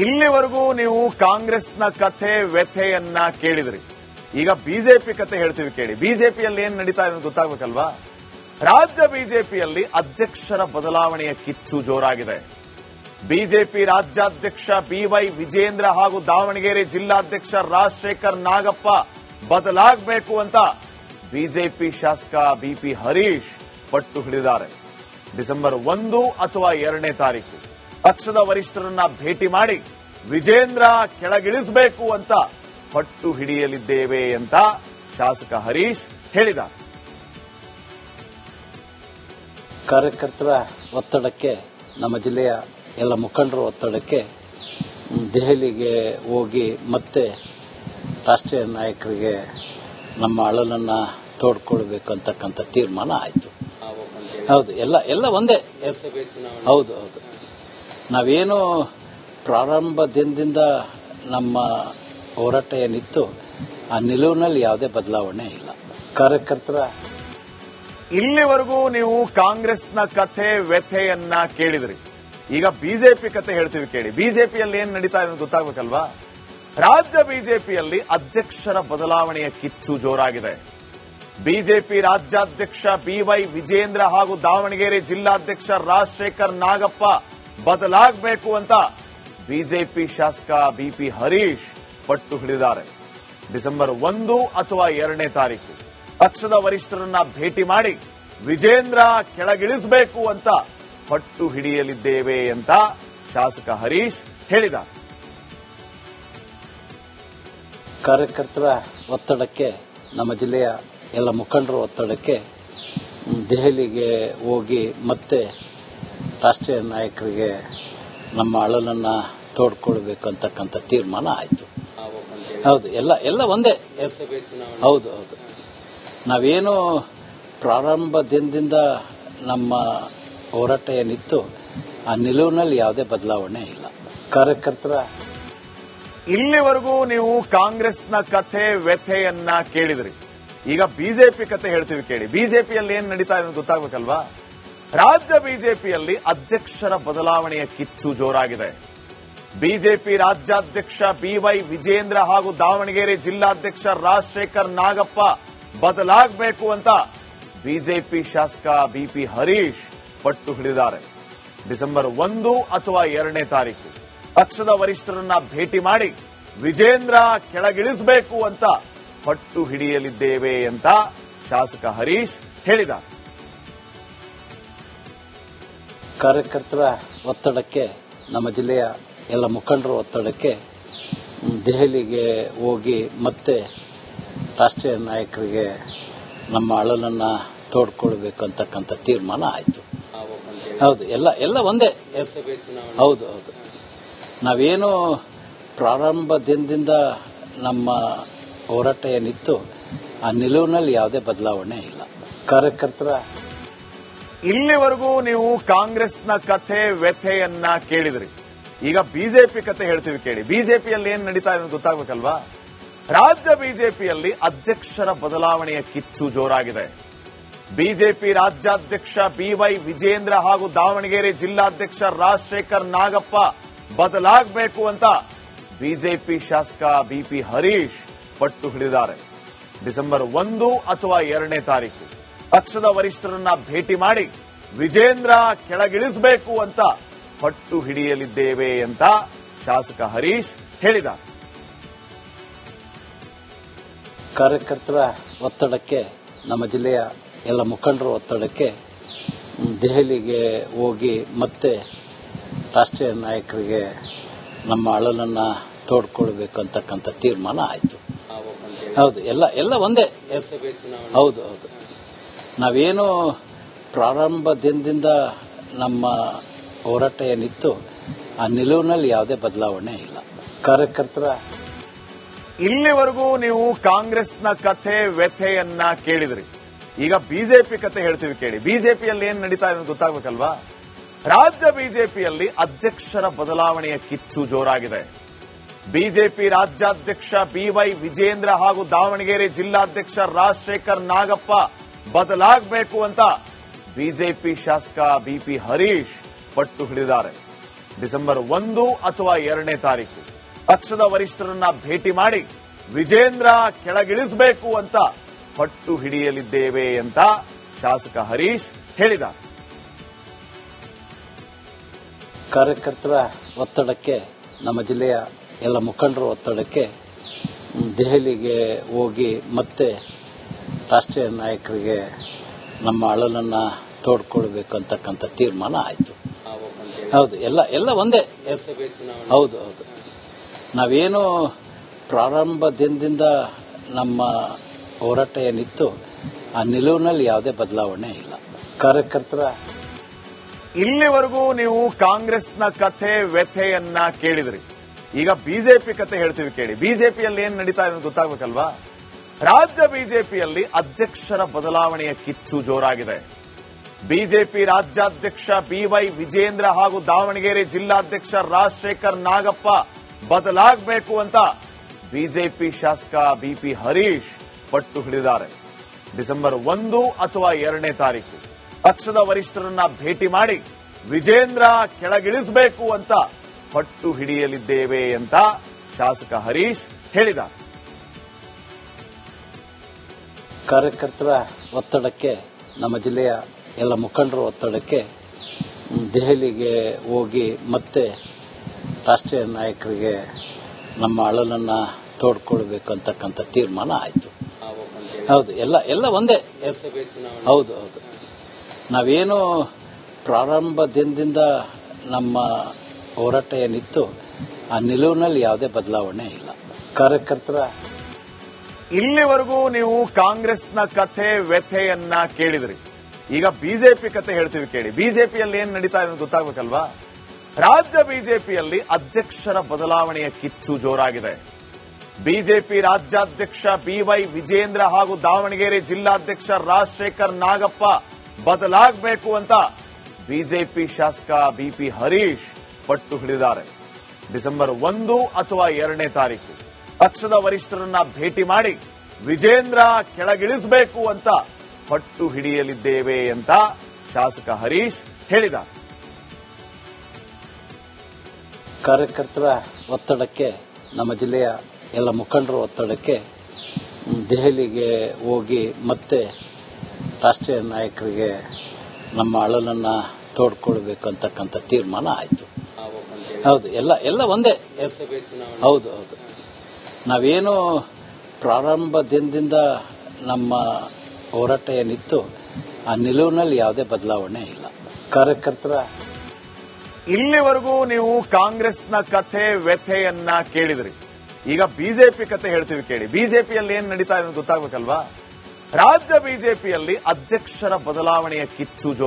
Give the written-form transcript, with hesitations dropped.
ಇಲ್ಲಿವರೆಗೂ ನೀವು ಕಾಂಗ್ರೆಸ್ನ ಕಥೆ ವ್ಯಥೆಯನ್ನ ಕೇಳಿದ್ರಿ. ಈಗ ಬಿಜೆಪಿ ಕಥೆ ಹೇಳ್ತೀವಿ ಕೇಳಿ. ಬಿಜೆಪಿಯಲ್ಲಿ ಏನ್ ನಡೀತಾ ಇದೆ ಗೊತ್ತಾಗಬೇಕಲ್ವಾ? ರಾಜ್ಯ ಬಿಜೆಪಿಯಲ್ಲಿ ಅಧ್ಯಕ್ಷರ ಬದಲಾವಣೆಯ ಕಿಚ್ಚು ಜೋರಾಗಿದೆ. ಬಿಜೆಪಿ ರಾಜ್ಯಾಧ್ಯಕ್ಷ ಬಿವೈ ವಿಜೇಂದ್ರ ಹಾಗೂ ದಾವಣಗೆರೆ ಜಿಲ್ಲಾಧ್ಯಕ್ಷ ರಾಜಶೇಖರ್ ನಾಗಪ್ಪ ಬದಲಾಗಬೇಕು ಅಂತ ಬಿಜೆಪಿ ಶಾಸಕ ಬಿಪಿ ಹರೀಶ್ ಪಟ್ಟು ಹಿಡಿದಿದ್ದಾರೆ. ಡಿಸೆಂಬರ್ 1 ಅಥವಾ 2ನೇ ತಾರೀಕು ಪಕ್ಷದ ವರಿಷ್ಠರನ್ನ ಭೇಟಿ ಮಾಡಿ ವಿಜೇಂದ್ರ ಕೆಳಗಿಳಿಸಬೇಕು ಅಂತ ಪಟ್ಟು ಹಿಡಿಯಲಿದ್ದೇವೆ ಅಂತ ಶಾಸಕ ಹರೀಶ್ ಹೇಳಿದ್ದಾರೆ. ಕಾರ್ಯಕರ್ತರ ಒತ್ತಡಕ್ಕೆ, ನಮ್ಮ ಜಿಲ್ಲೆಯ ಎಲ್ಲ ಮುಖಂಡರ ಒತ್ತಡಕ್ಕೆ ದೆಹಲಿಗೆ ಹೋಗಿ ಮತ್ತೆ ರಾಷ್ಟ್ರೀಯ ನಾಯಕರಿಗೆ ನಮ್ಮ ಅಳಲನ್ನ ತೋಡ್ಕೊಳ್ಬೇಕು ಅಂತಕ್ಕಂಥ ತೀರ್ಮಾನ ಆಯಿತು. ಹೌದು, ಎಲ್ಲ ಒಂದೇ. ಹೌದು ಹೌದು ನಾವೇನು ಪ್ರಾರಂಭ ದಿನದಿಂದ ನಮ್ಮ ಹೋರಾಟ ಏನಿತ್ತು ಆ ನಿಲುವಿನಲ್ಲಿ ಯಾವುದೇ ಬದಲಾವಣೆ ಇಲ್ಲ. ಕಾರ್ಯಕರ್ತರ ಇಲ್ಲಿವರೆಗೂ ನೀವು ಕಾಂಗ್ರೆಸ್ನ ಕಥೆ ವ್ಯಥೆಯನ್ನ ಕೇಳಿದ್ರಿ. ಈಗ ಬಿಜೆಪಿ ಕಥೆ ಹೇಳ್ತೀವಿ ಕೇಳಿ. ಬಿಜೆಪಿಯಲ್ಲಿ ಏನ್ ನಡೀತಾ ಇದೆ ಗೊತ್ತಾಗಬೇಕಲ್ವಾ? ರಾಜ್ಯ ಬಿಜೆಪಿಯಲ್ಲಿ ಅಧ್ಯಕ್ಷರ ಬದಲಾವಣೆಯ ಕಿಚ್ಚು ಜೋರಾಗಿದೆ. ಬಿಜೆಪಿ ರಾಜ್ಯಾಧ್ಯಕ್ಷ ಬಿವೈ ವಿಜೇಂದ್ರ ಹಾಗೂ ದಾವಣಗೆರೆ ಜಿಲ್ಲಾಧ್ಯಕ್ಷ ರಾಜಶೇಖರ್ ನಾಗಪ್ಪ ಬದಲಾಗಬೇಕು ಅಂತ ಬಿಜೆಪಿ ಶಾಸಕ ಬಿಪಿ ಹರೀಶ್ ಪಟ್ಟು ಹಿಡಿದಿದ್ದಾರೆ. ಡಿಸೆಂಬರ್ 1 ಅಥವಾ 2ನೇ ತಾರೀಕು ಪಕ್ಷದ ವರಿಷ್ಠರನ್ನ ಭೇಟಿ ಮಾಡಿ ವಿಜೇಂದ್ರ ಕೆಳಗಿಳಿಸಬೇಕು ಅಂತ ಪಟ್ಟು ಹಿಡಿಯಲಿದ್ದೇವೆ ಅಂತ ಶಾಸಕ ಹರೀಶ್ ಹೇಳಿದ್ದಾರೆ. ಕಾರ್ಯಕರ್ತರ ಒತ್ತಡಕ್ಕೆ, ನಮ್ಮ ಜಿಲ್ಲೆಯ ಎಲ್ಲ ಮುಖಂಡರ ಒತ್ತಡಕ್ಕೆ ದೆಹಲಿಗೆ ಹೋಗಿ ಮತ್ತೆ ರಾಷ್ಟ್ರೀಯ ನಾಯಕರಿಗೆ ನಮ್ಮ ಅಳಲನ್ನ ತೋಡ್ಕೊಳ್ಬೇಕು ಅಂತಕ್ಕಂಥ ತೀರ್ಮಾನ ಆಯಿತು. ಹೌದು, ಎಲ್ಲ ಒಂದೇ. ಹೌದು ಹೌದು ನಾವೇನು ಪ್ರಾರಂಭ ದಿನದಿಂದ ನಮ್ಮ ಹೋರಾಟ ಏನಿತ್ತು ಆ ನಿಲುವಿನಲ್ಲಿ ಯಾವುದೇ ಬದಲಾವಣೆ ಇಲ್ಲ. ಕಾರ್ಯಕರ್ತರ ಇಲ್ಲಿವರೆಗೂ ನೀವು ಕಾಂಗ್ರೆಸ್ನ ಕಥೆ ವ್ಯಥೆಯನ್ನ ಕೇಳಿದ್ರಿ. ಈಗ ಬಿಜೆಪಿ ಕಥೆ ಹೇಳ್ತೀವಿ ಕೇಳಿ. ಬಿಜೆಪಿಯಲ್ಲಿ ಏನ್ ನಡೀತಾ ಇದೆ ಗೊತ್ತಾಗಬೇಕಲ್ವಾ? ರಾಜ್ಯ ಬಿಜೆಪಿಯಲ್ಲಿ ಅಧ್ಯಕ್ಷರ ಬದಲಾವಣೆಯ ಕಿಚ್ಚು ಜೋರಾಗಿದೆ. ಬಿಜೆಪಿ ರಾಜ್ಯಾಧ್ಯಕ್ಷ ಬಿವೈ ವಿಜೇಂದ್ರ ಹಾಗೂ ದಾವಣಗೆರೆ ಜಿಲ್ಲಾಧ್ಯಕ್ಷ ರಾಜಶೇಖರ್ ನಾಗಪ್ಪ ಬದಲಾಗಬೇಕು ಅಂತ ಬಿಜೆಪಿ ಶಾಸಕ ಬಿಪಿ ಹರೀಶ್ ಪಟ್ಟು ಹಿಡಿದಿದ್ದಾರೆ. ಡಿಸೆಂಬರ್ 1 ಅಥವಾ 2ನೇ ತಾರೀಕು ಪಕ್ಷದ ವರಿಷ್ಠರನ್ನ ಭೇಟಿ ಮಾಡಿ ವಿಜೇಂದ್ರ ಕೆಳಗಿಳಿಸಬೇಕು ಅಂತ ಪಟ್ಟು ಹಿಡಿಯಲಿದ್ದೇವೆ ಅಂತ ಶಾಸಕ ಹರೀಶ್ ಹೇಳಿದ್ದಾರೆ. ಕಾರ್ಯಕರ್ತರ ಒತ್ತಡಕ್ಕೆ, ನಮ್ಮ ಜಿಲ್ಲೆಯ ಎಲ್ಲ ಮುಖಂಡರ ಒತ್ತಡಕ್ಕೆ ದೆಹಲಿಗೆ ಹೋಗಿ ಮತ್ತೆ ರಾಷ್ಟ್ರೀಯ ನಾಯಕರಿಗೆ ನಮ್ಮ ಅಳಲನ್ನ ತೋಡ್ಕೊಳ್ಬೇಕು ಅಂತಕ್ಕಂಥ ತೀರ್ಮಾನ ಆಯಿತು. ಹೌದು, ಎಲ್ಲ ಒಂದೇ. ಹೌದು ಹೌದು ನಾವೇನು ಪ್ರಾರಂಭ ದಿನದಿಂದ ನಮ್ಮ ಹೋರಾಟ ಏನಿತ್ತು ಆ ನಿಲುವಿನಲ್ಲಿ ಯಾವುದೇ ಬದಲಾವಣೆ ಇಲ್ಲ. ಕಾರ್ಯಕರ್ತರ ಇಲ್ಲಿವರೆಗೂ ನೀವು ಕಾಂಗ್ರೆಸ್ನ ಕಥೆ ವ್ಯಥೆಯನ್ನ ಕೇಳಿದ್ರಿ. ಈಗ ಬಿಜೆಪಿ ಕಥೆ ಹೇಳ್ತೀವಿ ಕೇಳಿ. ಬಿಜೆಪಿಯಲ್ಲಿ ಏನ್ ನಡೀತಾ ಇದೆ ಗೊತ್ತಾಗಬೇಕಲ್ವಾ? ರಾಜ್ಯ ಬಿಜೆಪಿಯಲ್ಲಿ ಅಧ್ಯಕ್ಷರ ಬದಲಾವಣೆಯ ಕಿಚ್ಚು ಜೋರಾಗಿದೆ. ಬಿಜೆಪಿ ರಾಜ್ಯಾಧ್ಯಕ್ಷ ಬಿವೈ ವಿಜೇಂದ್ರ ಹಾಗೂ ದಾವಣಗೆರೆ ಜಿಲ್ಲಾಧ್ಯಕ್ಷ ರಾಜಶೇಖರ್ ನಾಗಪ್ಪ ಬದಲಾಗಬೇಕು ಅಂತ ಬಿಜೆಪಿ ಶಾಸಕ ಬಿಪಿ ಹರೀಶ್ ಪಟ್ಟು ಹಿಡಿದಿದ್ದಾರೆ. ಡಿಸೆಂಬರ್ 1 ಅಥವಾ 2ನೇ ತಾರೀಕು ಪಕ್ಷದ ವರಿಷ್ಠರನ್ನ ಭೇಟಿ ಮಾಡಿ ವಿಜೇಂದ್ರ ಕೆಳಗಿಳಿಸಬೇಕು ಅಂತ ಪಟ್ಟು ಹಿಡಿಯಲಿದ್ದೇವೆ ಅಂತ ಶಾಸಕ ಹರೀಶ್ ಹೇಳಿದ್ದಾರೆ. ಕಾರ್ಯಕರ್ತರ ಒತ್ತಡಕ್ಕೆ, ನಮ್ಮ ಜಿಲ್ಲೆಯ ಎಲ್ಲ ಮುಖಂಡರ ಒತ್ತಡಕ್ಕೆ ದೆಹಲಿಗೆ ಹೋಗಿ ಮತ್ತೆ ರಾಷ್ಟ್ರೀಯ ನಾಯಕರಿಗೆ ನಮ್ಮ ಅಳಲನ್ನ ತೋಡ್ಕೊಳ್ಬೇಕು ಅಂತಕ್ಕಂಥ ತೀರ್ಮಾನ ಆಯಿತು. ಹೌದು, ಎಲ್ಲ ಒಂದೇ. ಹೌದು ಹೌದು ನಾವೇನು ಪ್ರಾರಂಭ ದಿನದಿಂದ ನಮ್ಮ ಹೋರಾಟ ಏನಿತ್ತು ಆ ನಿಲುವಿನಲ್ಲಿ ಯಾವುದೇ ಬದಲಾವಣೆ ಇಲ್ಲ. ಕಾರ್ಯಕರ್ತರ ಇಲ್ಲಿವರೆಗೂ ನೀವು ಕಾಂಗ್ರೆಸ್ನ ಕಥೆ ವ್ಯಥೆಯನ್ನ ಕೇಳಿದ್ರಿ. ಈಗ ಬಿಜೆಪಿ ಕಥೆ ಹೇಳ್ತೀವಿ ಕೇಳಿ. ಬಿಜೆಪಿಯಲ್ಲಿ ಏನ್ ನಡೀತಾ ಇದೆ ಗೊತ್ತಾಗಬೇಕಲ್ವಾ? ರಾಜ್ಯ ಬಿಜೆಪಿಯಲ್ಲಿ ಅಧ್ಯಕ್ಷರ ಬದಲಾವಣೆಯ ಕಿಚ್ಚು ಜೋರಾಗಿದೆ. ಬಿಜೆಪಿ ರಾಜ್ಯಾಧ್ಯಕ್ಷ ಬಿವೈ ವಿಜೇಂದ್ರ ಹಾಗೂ ದಾವಣಗೆರೆ ಜಿಲ್ಲಾಧ್ಯಕ್ಷ ರಾಜಶೇಖರ್ ನಾಗಪ್ಪ ಬದಲಾಗಬೇಕು ಅಂತ ಬಿಜೆಪಿ ಶಾಸಕ ಬಿಪಿ ಹರೀಶ್ ಪಟ್ಟು ಹಿಡಿದಿದ್ದಾರೆ. ಡಿಸೆಂಬರ್ 1 ಅಥವಾ 2ನೇ ತಾರೀಕು ಪಕ್ಷದ ವರಿಷ್ಠರನ್ನ ಭೇಟಿ ಮಾಡಿ ವಿಜೇಂದ್ರ ಕೆಳಗಿಳಿಸಬೇಕು ಅಂತ ಪಟ್ಟು ಹಿಡಿಯಲಿದ್ದೇವೆ ಅಂತ ಶಾಸಕ ಹರೀಶ್ ಹೇಳಿದ್ದಾರೆ. ಕಾರ್ಯಕರ್ತರ ಒತ್ತಡಕ್ಕೆ, ನಮ್ಮ ಜಿಲ್ಲೆಯ ಎಲ್ಲ ಮುಖಂಡರ ಒತ್ತಡಕ್ಕೆ ದೆಹಲಿಗೆ ಹೋಗಿ ಮತ್ತೆ ರಾಷ್ಟ್ರೀಯ ನಾಯಕರಿಗೆ ನಮ್ಮ ಅಳಲನ್ನ ತೋಡ್ಕೊಳ್ಬೇಕು ಅಂತಕ್ಕಂಥ ತೀರ್ಮಾನ ಆಯಿತು. ಹೌದು, ಎಲ್ಲ ಒಂದೇ. ಹೌದು, ನಾವೇನು ಪ್ರಾರಂಭ ದಿನದಿಂದ ನಮ್ಮ ಹೋರಾಟ ಏನಿತ್ತು ಆ ನಿಲುವಿನಲ್ಲಿ ಯಾವುದೇ ಬದಲಾವಣೆ ಇಲ್ಲ. ಕಾರ್ಯಕರ್ತರ ಇಲ್ಲಿವರೆಗೂ ನೀವು ಕಾಂಗ್ರೆಸ್ನ ಕಥೆ ವ್ಯಥೆಯನ್ನ ಕೇಳಿದ್ರಿ. ಈಗ ಬಿಜೆಪಿ ಕಥೆ ಹೇಳ್ತೀವಿ ಕೇಳಿ. ಬಿಜೆಪಿಯಲ್ಲಿ ಏನ್ ನಡೀತಾ ಇದೆ ಗೊತ್ತಾಗಬೇಕಲ್ವಾ? ರಾಜ್ಯ ಬಿಜೆಪಿಯಲ್ಲಿ ಅಧ್ಯಕ್ಷರ ಬದಲಾವಣೆಯ ಕಿಚ್ಚು ಜೋರಾಗಿದೆ. ಬಿಜೆಪಿ ರಾಜ್ಯಾಧ್ಯಕ್ಷ ಬಿವೈ ವಿಜೇಂದ್ರ ಹಾಗೂ ದಾವಣಗೆರೆ ಜಿಲ್ಲಾಧ್ಯಕ್ಷ ರಾಜಶೇಖರ್ ನಾಗಪ್ಪ ಬದಲಾಗಬೇಕು ಅಂತ ಬಿಜೆಪಿ ಶಾಸಕ ಬಿಪಿ ಹರೀಶ್ ಪಟ್ಟು ಹಿಡಿದಿದ್ದಾರೆ. ಡಿಸೆಂಬರ್ 1 ಅಥವಾ 2ನೇ ತಾರೀಕು ಪಕ್ಷದ ವರಿಷ್ಠರನ್ನ ಭೇಟಿ ಮಾಡಿ ವಿಜೇಂದ್ರ ಕೆಳಗಿಳಿಸಬೇಕು ಅಂತ ಪಟ್ಟು ಹಿಡಿಯಲಿದ್ದೇವೆ ಅಂತ ಶಾಸಕ ಹರೀಶ್ ಹೇಳಿದ್ದಾರೆ. ಕಾರ್ಯಕರ್ತರ ಒತ್ತಡಕ್ಕೆ, ನಮ್ಮ ಜಿಲ್ಲೆಯ ಎಲ್ಲ ಮುಖಂಡರ ಒತ್ತಡಕ್ಕೆ ದೆಹಲಿಗೆ ಹೋಗಿ ಮತ್ತೆ ರಾಷ್ಟ್ರೀಯ ನಾಯಕರಿಗೆ ನಮ್ಮ ಅಳಲನ್ನ ತೋಡ್ಕೊಳ್ಬೇಕು ಅಂತಕ್ಕಂಥ ತೀರ್ಮಾನ ಆಯಿತು. ಹೌದು, ಎಲ್ಲ ಒಂದೇ. ಹೌದು, ನಾವೇನು ಪ್ರಾರಂಭ ದಿನದಿಂದ ನಮ್ಮ ಹೋರಾಟ ಏನಿತ್ತು ಆ ನಿಲುವಿನಲ್ಲಿ ಯಾವುದೇ ಬದಲಾವಣೆ ಇಲ್ಲ. ಕಾರ್ಯಕರ್ತರ ಇಲ್ಲಿವರೆಗೂ ನೀವು ಕಾಂಗ್ರೆಸ್ನ ಕಥೆ ವ್ಯಥೆಯನ್ನ ಕೇಳಿದ್ರಿ. ಈಗ ಬಿಜೆಪಿ ಕಥೆ ಹೇಳ್ತೀವಿ ಕೇಳಿ. ಬಿಜೆಪಿಯಲ್ಲಿ ಏನ್ ನಡೀತಾ ಇದೆ ಗೊತ್ತಾಗಬೇಕಲ್ವಾ? ರಾಜ್ಯ ಬಿಜೆಪಿಯಲ್ಲಿ ಅಧ್ಯಕ್ಷರ ಬದಲಾವಣೆಯ ಕಿಚ್ಚು ಜೋರಾಗಿದೆ. ಬಿಜೆಪಿ ರಾಜ್ಯಾಧ್ಯಕ್ಷ ಬಿವೈ ವಿಜೇಂದ್ರ ಹಾಗೂ ದಾವಣಗೆರೆ ಜಿಲ್ಲಾಧ್ಯಕ್ಷ ರಾಜಶೇಖರ್ ನಾಗಪ್ಪ ಬದಲಾಗಬೇಕು ಅಂತ ಬಿಜೆಪಿ ಶಾಸಕ ಬಿಪಿ ಹರೀಶ್ ಪಟ್ಟು ಹಿಡಿದಿದ್ದಾರೆ. ಡಿಸೆಂಬರ್ 1 ಅಥವಾ 2ನೇ ತಾರೀಕು ಪಕ್ಷದ ವರಿಷ್ಠರನ್ನ ಭೇಟಿ ಮಾಡಿ ವಿಜೇಂದ್ರ ಕೆಳಗಿಳಿಸಬೇಕು ಅಂತ ಪಟ್ಟು ಹಿಡಿಯಲಿದ್ದೇವೆ ಅಂತ ಶಾಸಕ ಹರೀಶ್ ಹೇಳಿದ್ದಾರೆ. ಕಾರ್ಯಕರ್ತರ ಒತ್ತಡಕ್ಕೆ, ನಮ್ಮ ಜಿಲ್ಲೆಯ ಎಲ್ಲ ಮುಖಂಡರ ಒತ್ತಡಕ್ಕೆ ದೆಹಲಿಗೆ ಹೋಗಿ ಮತ್ತೆ ರಾಷ್ಟ್ರೀಯ ನಾಯಕರಿಗೆ ನಮ್ಮ ಅಳಲನ್ನ ತೋಡ್ಕೊಳ್ಬೇಕು ಅಂತಕ್ಕಂಥ ತೀರ್ಮಾನ ಆಯಿತು. ಹೌದು, ಎಲ್ಲ ಒಂದೇ. ಹೌದು, ನಾವೇನು ಪ್ರಾರಂಭ ದಿನದಿಂದ ನಮ್ಮ ಹೋರಾಟ ಏನಿತ್ತು ಆ ನಿಲುವಿನಲ್ಲಿ ಯಾವುದೇ ಬದಲಾವಣೆ ಇಲ್ಲ. ಕಾರ್ಯಕರ್ತರ ಇಲ್ಲಿವರೆಗೂ ನೀವು ಕಾಂಗ್ರೆಸ್ನ ಕಥೆ ವ್ಯಥೆಯನ್ನ ಕೇಳಿದ್ರಿ. ಈಗ ಬಿಜೆಪಿ ಕಥೆ ಹೇಳ್ತೀವಿ ಕೇಳಿ. ಬಿಜೆಪಿಯಲ್ಲಿ ಏನ್ ನಡೀತಾ ಇದೆ ಗೊತ್ತಾಗಬೇಕಲ್ವಾ? ರಾಜ್ಯ ಬಿಜೆಪಿಯಲ್ಲಿ ಅಧ್ಯಕ್ಷರ ಬದಲಾವಣೆಯ ಕಿಚ್ಚು ಜೋರಾಗಿದೆ.